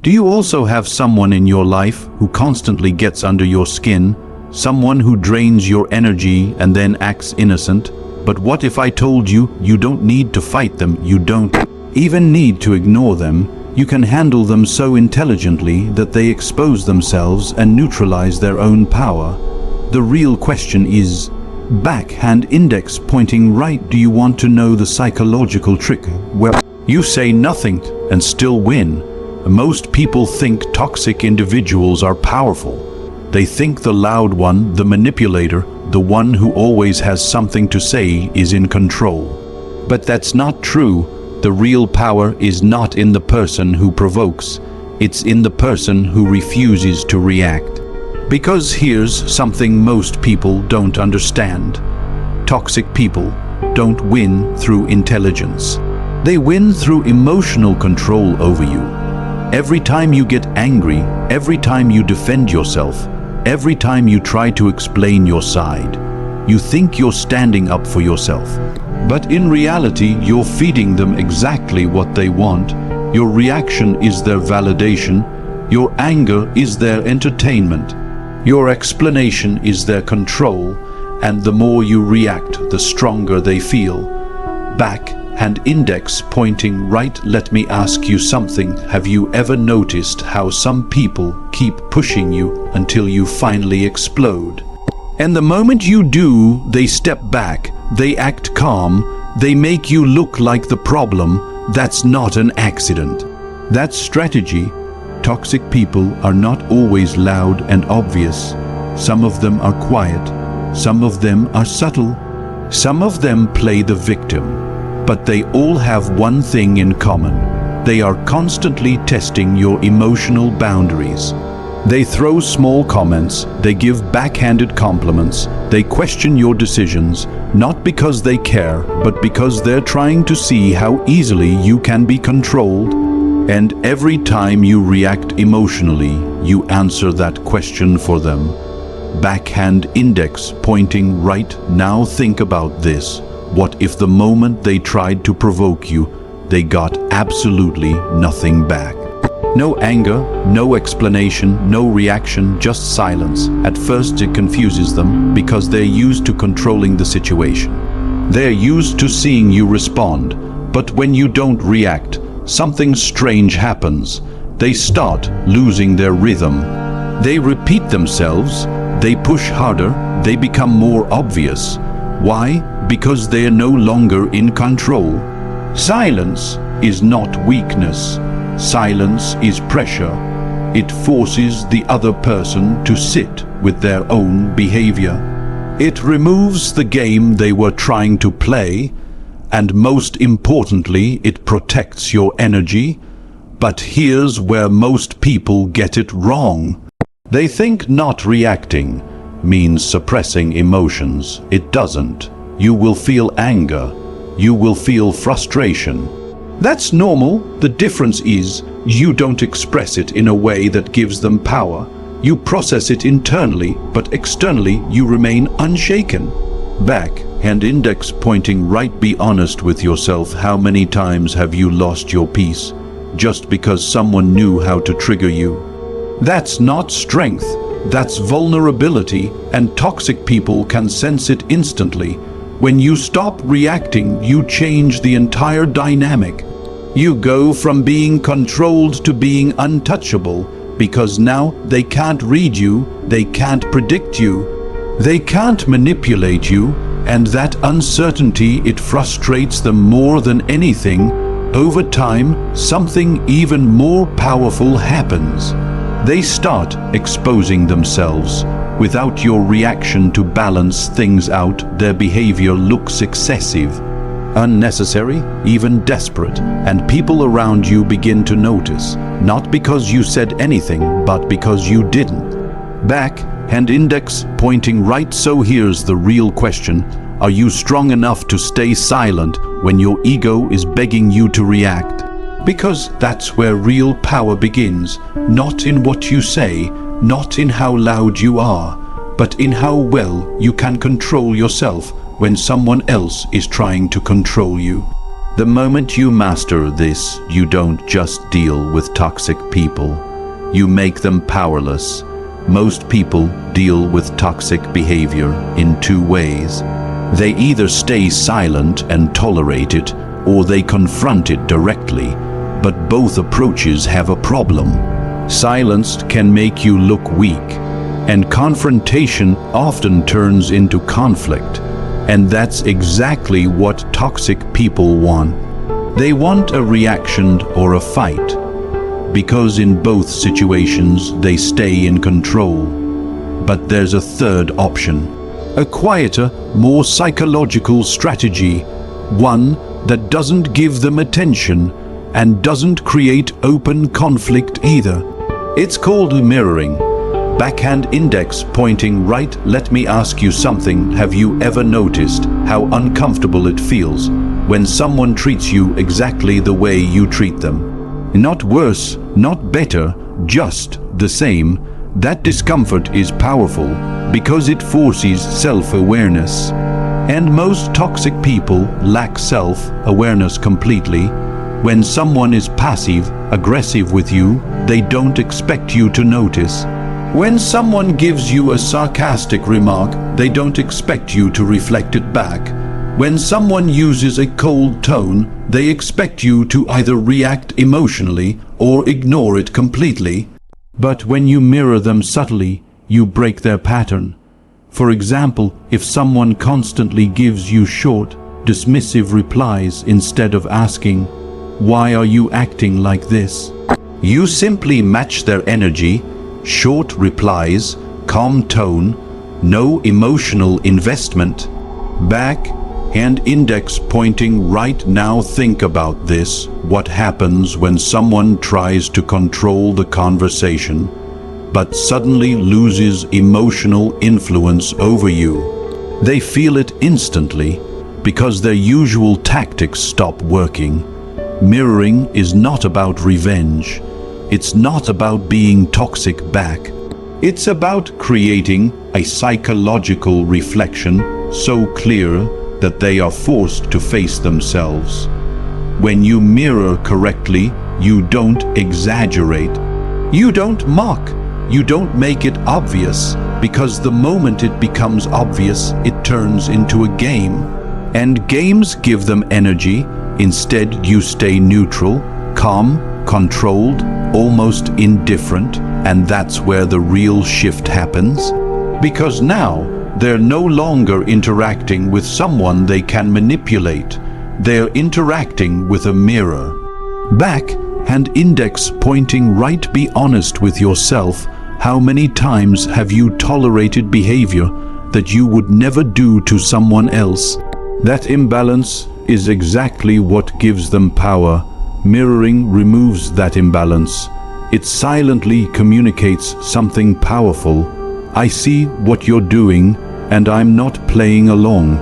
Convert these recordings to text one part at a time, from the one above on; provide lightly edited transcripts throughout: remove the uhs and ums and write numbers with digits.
Do you also have someone in your life who constantly gets under your skin? Someone who drains your energy and then acts innocent? But what if I told you, you don't need to fight them, you don't even need to ignore them. You can handle them so intelligently that they expose themselves and neutralize their own power. The real question is, backhand index pointing right. Do you want to know the psychological trick? Well, you say nothing and still win. Most people think toxic individuals are powerful. They think the loud one, the manipulator, the one who always has something to say is in control. But that's not true. The real power is not in the person who provokes. It's in the person who refuses to react. Because here's something most people don't understand. Toxic people don't win through intelligence. They win through emotional control over you. Every time you get angry, every time you defend yourself, every time you try to explain your side, you think you're standing up for yourself. But in reality, you're feeding them exactly what they want. Your reaction is their validation. Your anger is their entertainment. Your explanation is their control. And the more you react, the stronger they feel. Backhand index pointing right. Let me ask you something. Have you ever noticed how some people keep pushing you until you finally explode? And the moment you do, they step back, they act calm, they make you look like the problem. That's not an accident. That's strategy. Toxic people are not always loud and obvious. Some of them are quiet. Some of them are subtle. Some of them play the victim. But they all have one thing in common. They are constantly testing your emotional boundaries. They throw small comments, they give backhanded compliments, they question your decisions, not because they care, but because they're trying to see how easily you can be controlled. And every time you react emotionally, you answer that question for them. Backhand index pointing right. Now think about this. What if the moment they tried to provoke you, they got absolutely nothing back? No anger, no explanation, no reaction, just silence. At first it confuses them because they're used to controlling the situation. They're used to seeing you respond. But when you don't react, something strange happens. They start losing their rhythm. They repeat themselves, they push harder, they become more obvious. Why? Because they're no longer in control. Silence is not weakness. Silence is pressure. It forces the other person to sit with their own behavior. It removes the game they were trying to play, and most importantly, it protects your energy. But here's where most people get it wrong. They think not reacting means suppressing emotions. It doesn't. You will feel anger. You will feel frustration. That's normal. The difference is you don't express it in a way that gives them power. You process it internally, but externally you remain unshaken. Backhand index pointing right. Be honest with yourself. How many times have you lost your peace just because someone knew how to trigger you? That's not strength. That's vulnerability, and toxic people can sense it instantly. When you stop reacting, you change the entire dynamic. You go from being controlled to being untouchable, because now they can't read you, they can't predict you, they can't manipulate you, and that uncertainty, it frustrates them more than anything. Over time, something even more powerful happens. They start exposing themselves. Without your reaction to balance things out, their behavior looks excessive, unnecessary, even desperate, and people around you begin to notice, not because you said anything, but because you didn't. Backhand index pointing right. So here's the real question. Are you strong enough to stay silent when your ego is begging you to react? Because that's where real power begins, not in what you say, not in how loud you are, but in how well you can control yourself when someone else is trying to control you. The moment you master this, you don't just deal with toxic people. You make them powerless. Most people deal with toxic behavior in two ways. They either stay silent and tolerate it, or they confront it directly. But both approaches have a problem. Silence can make you look weak, and confrontation often turns into conflict. And that's exactly what toxic people want. They want a reaction or a fight, because in both situations they stay in control. But there's a third option, a quieter, more psychological strategy, one that doesn't give them attention and doesn't create open conflict either. It's called mirroring. Backhand index pointing right. Let me ask you something. Have you ever noticed how uncomfortable it feels when someone treats you exactly the way you treat them? Not worse, not better, just the same. That discomfort is powerful because it forces self-awareness. And most toxic people lack self-awareness completely. When someone is passive, aggressive with you, they don't expect you to notice. When someone gives you a sarcastic remark, they don't expect you to reflect it back. When someone uses a cold tone, they expect you to either react emotionally or ignore it completely. But when you mirror them subtly, you break their pattern. For example, if someone constantly gives you short, dismissive replies instead of asking, "Why are you acting like this?" you simply match their energy. Short replies, calm tone, no emotional investment. Backhand index pointing right. Now think about this. What happens when someone tries to control the conversation, but suddenly loses emotional influence over you? They feel it instantly because their usual tactics stop working. Mirroring is not about revenge. It's not about being toxic back. It's about creating a psychological reflection so clear that they are forced to face themselves. When you mirror correctly, you don't exaggerate. You don't mock. You don't make it obvious, because the moment it becomes obvious, it turns into a game. And games give them energy. Instead, you stay neutral, calm, controlled, almost indifferent, and that's where the real shift happens. Because now, they're no longer interacting with someone they can manipulate. They're interacting with a mirror. Backhand index pointing right. Be honest with yourself. How many times have you tolerated behavior that you would never do to someone else? That imbalance is exactly what gives them power. Mirroring removes that imbalance. It silently communicates something powerful. I see what you're doing, and I'm not playing along.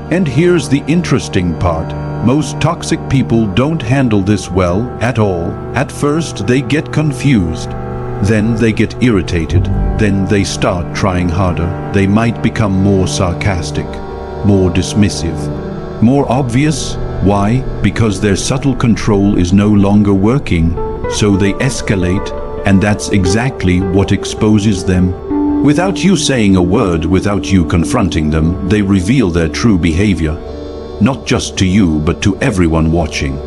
And here's the interesting part. Most toxic people don't handle this well at all. At first, they get confused. Then they get irritated. Then they start trying harder. They might become more sarcastic, more dismissive, more obvious. Why? Because their subtle control is no longer working. So they escalate, and that's exactly what exposes them. Without you saying a word, without you confronting them, they reveal their true behavior. Not just to you, but to everyone watching.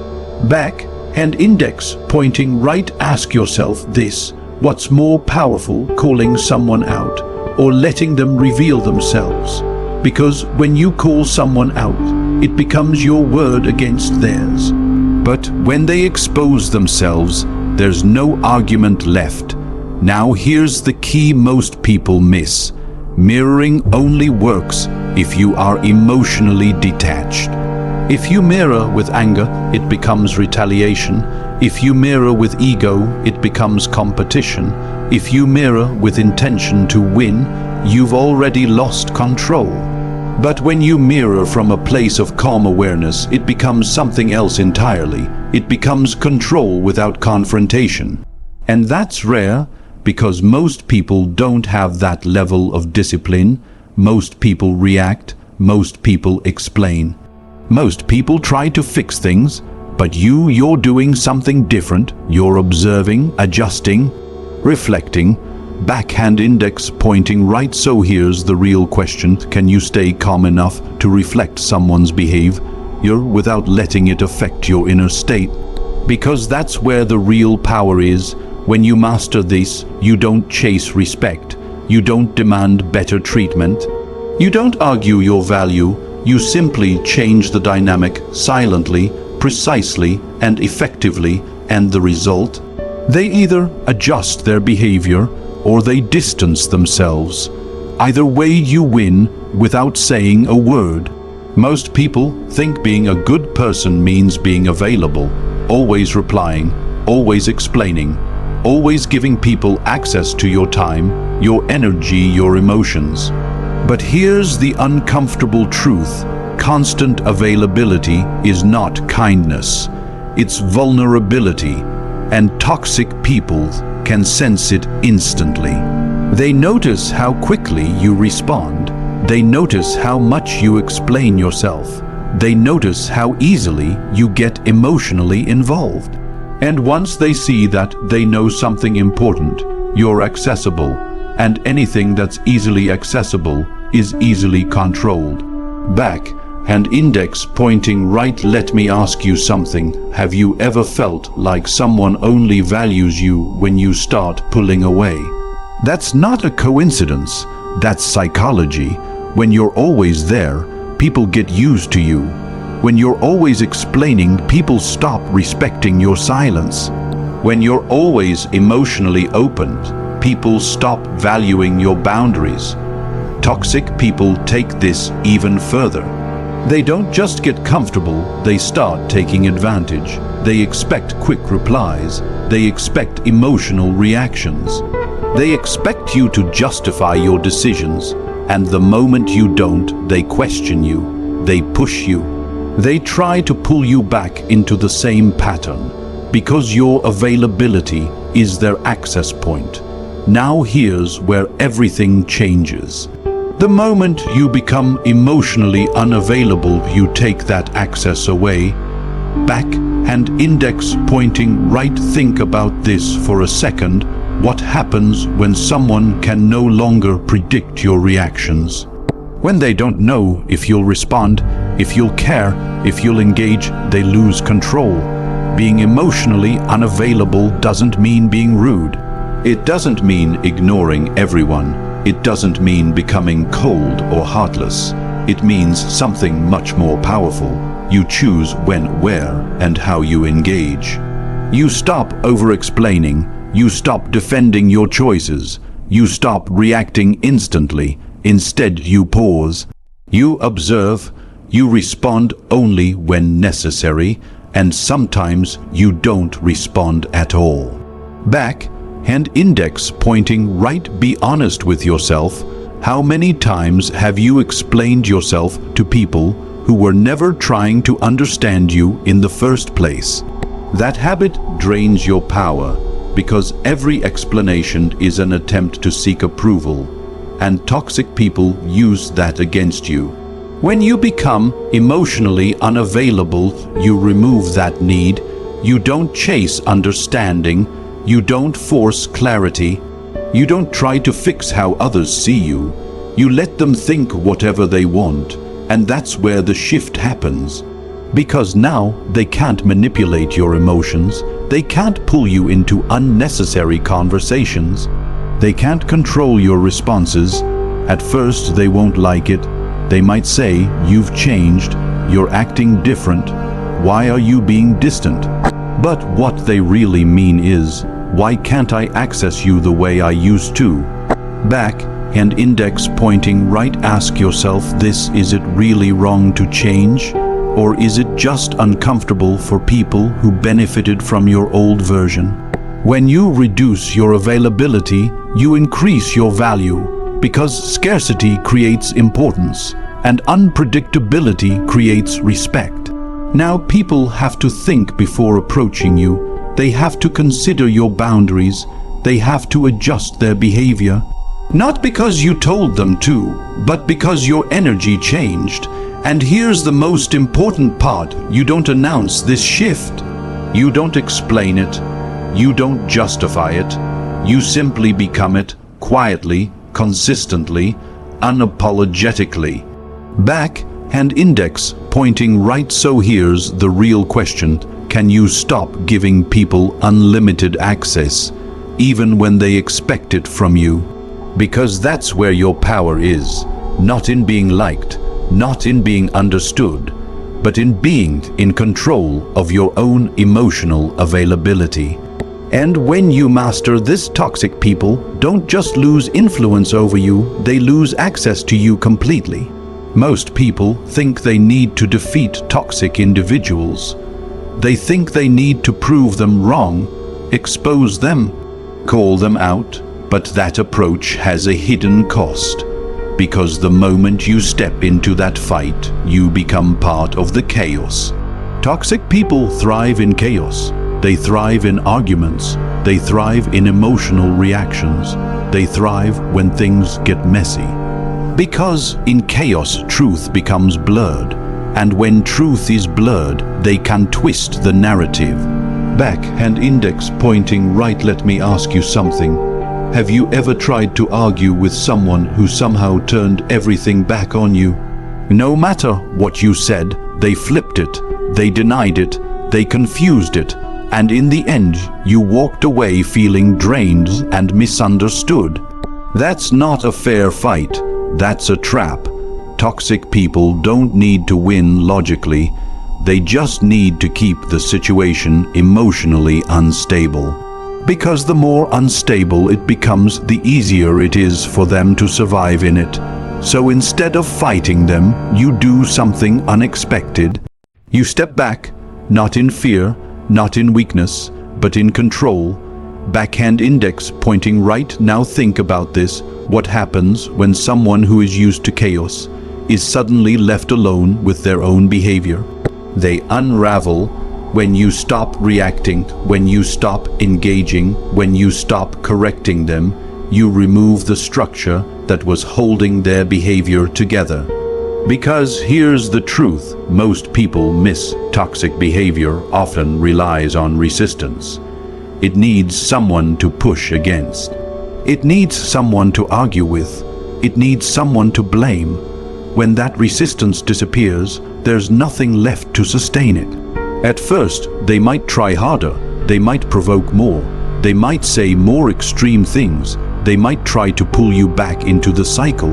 Backhand index pointing right. Ask yourself this. What's more powerful, calling someone out or letting them reveal themselves? Because when you call someone out, it becomes your word against theirs. But when they expose themselves, there's no argument left. Now here's the key most people miss. Mirroring only works if you are emotionally detached. If you mirror with anger, it becomes retaliation. If you mirror with ego, it becomes competition. If you mirror with intention to win, you've already lost control. But when you mirror from a place of calm awareness, it becomes something else entirely. It becomes control without confrontation. And that's rare, because most people don't have that level of discipline. Most people react. Most people explain. Most people try to fix things, but you're doing something different. You're observing, adjusting, reflecting, backhand index pointing right. So here's the real question. Can you stay calm enough to reflect someone's behavior without letting it affect your inner state? Because that's where the real power is. When you master this, you don't chase respect. You don't demand better treatment. You don't argue your value. You simply change the dynamic silently, precisely, and effectively, and the result? They either adjust their behavior or they distance themselves. Either way you win without saying a word. Most people think being a good person means being available, always replying, always explaining, always giving people access to your time, your energy, your emotions. But here's the uncomfortable truth. Constant availability is not kindness. It's vulnerability, and toxic people can sense it instantly. They notice how quickly you respond. They notice how much you explain yourself. They notice how easily you get emotionally involved. And once they see that, they know something important. You're accessible, and anything that's easily accessible is easily controlled. Back and index pointing right. Let me ask you something. Have you ever felt like someone only values you when you start pulling away? That's not a coincidence. That's psychology. When you're always there, people get used to you. When you're always explaining, people stop respecting your silence. When you're always emotionally open, people stop valuing your boundaries. Toxic people take this even further. They don't just get comfortable, they start taking advantage. They expect quick replies. They expect emotional reactions. They expect you to justify your decisions, and the moment you don't, they question you. They push you. They try to pull you back into the same pattern, because your availability is their access point. Now here's where everything changes. The moment you become emotionally unavailable, you take that access away. Back and index pointing right. Think about this for a second. What happens when someone can no longer predict your reactions? When they don't know if you'll respond, if you'll care, if you'll engage, they lose control. Being emotionally unavailable doesn't mean being rude. It doesn't mean ignoring everyone. It doesn't mean becoming cold or heartless. It means something much more powerful. You choose when, where, and how you engage. You stop over-explaining. You stop defending your choices. You stop reacting instantly. Instead, you pause. You observe. You respond only when necessary, and sometimes you don't respond at all. Back and index pointing right. Be honest with yourself. How many times have you explained yourself to people who were never trying to understand you in the first place? That habit drains your power, because every explanation is an attempt to seek approval, and toxic people use that against you. When you become emotionally unavailable, you remove that need. You don't chase understanding. You don't force clarity. You don't try to fix how others see you. You let them think whatever they want, and that's where the shift happens. Because now they can't manipulate your emotions. They can't pull you into unnecessary conversations. They can't control your responses. At first they won't like it. They might say, "You've changed. You're acting different. Why are you being distant?" But what they really mean is, "Why can't I access you the way I used to?" Back and index pointing right. Ask yourself this: is it really wrong to change? Or is it just uncomfortable for people who benefited from your old version? When you reduce your availability, you increase your value, because scarcity creates importance, and unpredictability creates respect. Now people have to think before approaching you. They have to consider your boundaries. They have to adjust their behavior. Not because you told them to, but because your energy changed. And here's the most important part. You don't announce this shift. You don't explain it. You don't justify it. You simply become it quietly, consistently, unapologetically. Back hand index pointing right. So here's the real question. Can you stop giving people unlimited access, even when they expect it from you? Because that's where your power is. Not in being liked, not in being understood, but in being in control of your own emotional availability. And when you master this, toxic people don't just lose influence over you, they lose access to you completely. Most people think they need to defeat toxic individuals. They think they need to prove them wrong, expose them, call them out, but that approach has a hidden cost. Because the moment you step into that fight, you become part of the chaos. Toxic people thrive in chaos. They thrive in arguments. They thrive in emotional reactions. They thrive when things get messy. Because in chaos, truth becomes blurred. And when truth is blurred, they can twist the narrative. Back hand index pointing right. Let me ask you something. Have you ever tried to argue with someone who somehow turned everything back on you? No matter what you said, they flipped it, they denied it, they confused it, and in the end, you walked away feeling drained and misunderstood. That's not a fair fight. That's a trap. Toxic people don't need to win logically. They just need to keep the situation emotionally unstable. Because the more unstable it becomes, the easier it is for them to survive in it. So instead of fighting them, you do something unexpected. You step back, not in fear, not in weakness, but in control. Backhand index pointing right. Now think about this. What happens when someone who is used to chaos is suddenly left alone with their own behavior? They unravel when you stop reacting, when you stop engaging, when you stop correcting them. You remove the structure that was holding their behavior together. Because here's the truth, most people miss toxic behavior often relies on resistance. It needs someone to push against. It needs someone to argue with. It needs someone to blame. When that resistance disappears, there's nothing left to sustain it. At first, they might try harder. They might provoke more. They might say more extreme things. They might try to pull you back into the cycle.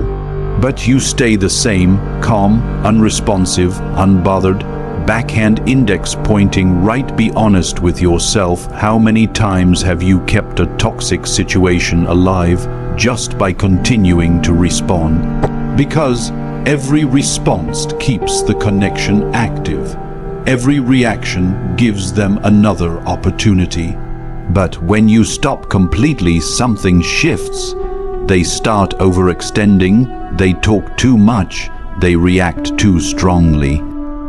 But you stay the same, calm, unresponsive, unbothered. Backhand index pointing right. Be honest with yourself. How many times have you kept a toxic situation alive just by continuing to respond? Because every response keeps the connection active. Every reaction gives them another opportunity. But when you stop completely, something shifts. They start overextending, they talk too much, they react too strongly.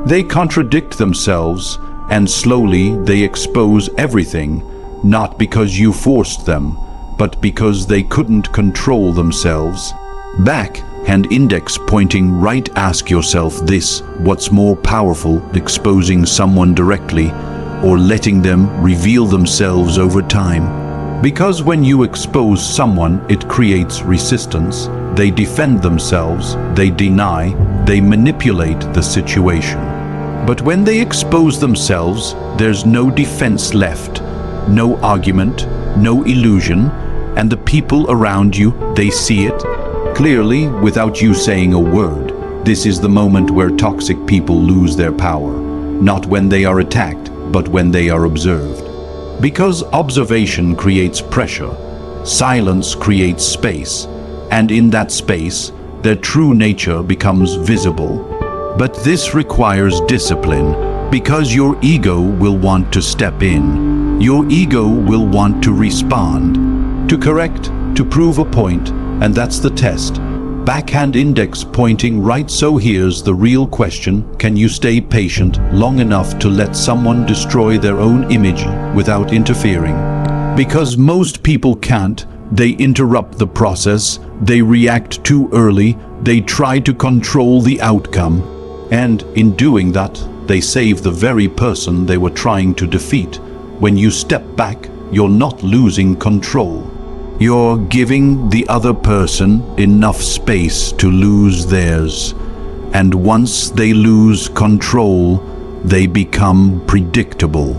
They contradict themselves, and slowly they expose everything, not because you forced them, but because they couldn't control themselves. Backhand index pointing right. Ask yourself this: what's more powerful, exposing someone directly or letting them reveal themselves over time? Because when you expose someone, it creates resistance. They defend themselves, they deny, they manipulate the situation. But when they expose themselves, there's no defense left, no argument, no illusion, and the people around you, they see it clearly without you saying a word. This is the moment where toxic people lose their power, not when they are attacked, but when they are observed. Because observation creates pressure, silence creates space, and in that space, their true nature becomes visible. But this requires discipline, because your ego will want to step in. Your ego will want to respond, to correct, to prove a point, and that's the test. Backhand index pointing right. So here's the real question: can you stay patient long enough to let someone destroy their own image without interfering? Because most people can't. They interrupt the process, they react too early, they try to control the outcome. And in doing that, they save the very person they were trying to defeat. When you step back, you're not losing control. You're giving the other person enough space to lose theirs. And once they lose control, they become predictable.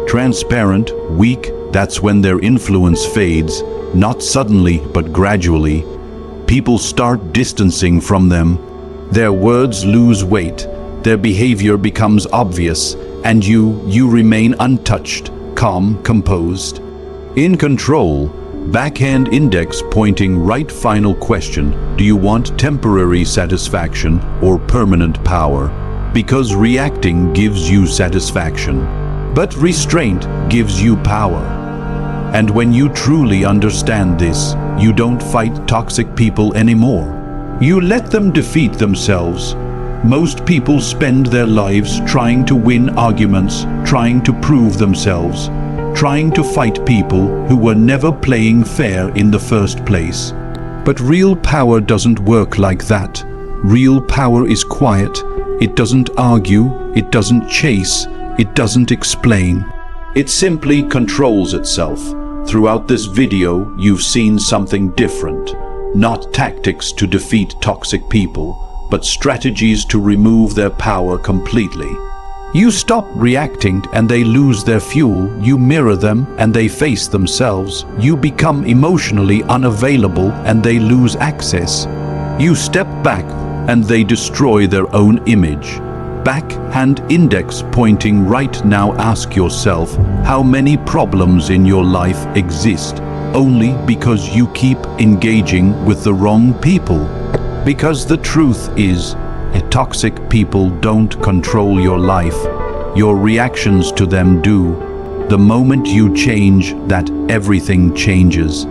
Transparent, weak, that's when their influence fades, not suddenly but gradually. People start distancing from them. Their words lose weight, their behavior becomes obvious, and you remain untouched, calm, composed. In control, backhand index pointing right. Final question: do you want temporary satisfaction or permanent power? Because reacting gives you satisfaction, but restraint gives you power. And when you truly understand this, you don't fight toxic people anymore. You let them defeat themselves. Most people spend their lives trying to win arguments, trying to prove themselves, trying to fight people who were never playing fair in the first place. But real power doesn't work like that. Real power is quiet. It doesn't argue, it doesn't chase, it doesn't explain. It simply controls itself. Throughout this video, you've seen something different. Not tactics to defeat toxic people, but strategies to remove their power completely. You stop reacting and they lose their fuel. You mirror them and they face themselves. You become emotionally unavailable and they lose access. You step back and they destroy their own image. Backhand index pointing right. Now ask yourself, how many problems in your life exist only because you keep engaging with the wrong people? Because the truth is, toxic people don't control your life. Your reactions to them do. The moment you change, that everything changes.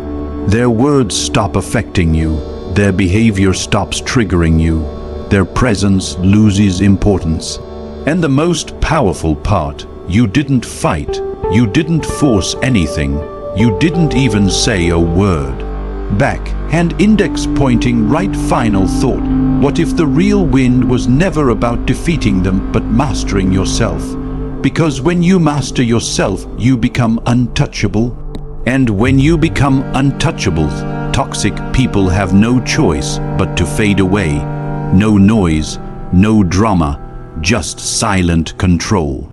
Their words stop affecting you. Their behavior stops triggering you. Their presence loses importance. And the most powerful part, you didn't fight. You didn't force anything. You didn't even say a word. Backhand index pointing right. Final thought: what if the real win was never about defeating them but mastering yourself? Because when you master yourself, you become untouchable. And when you become untouchable, toxic people have no choice but to fade away. No noise, no drama, just silent control.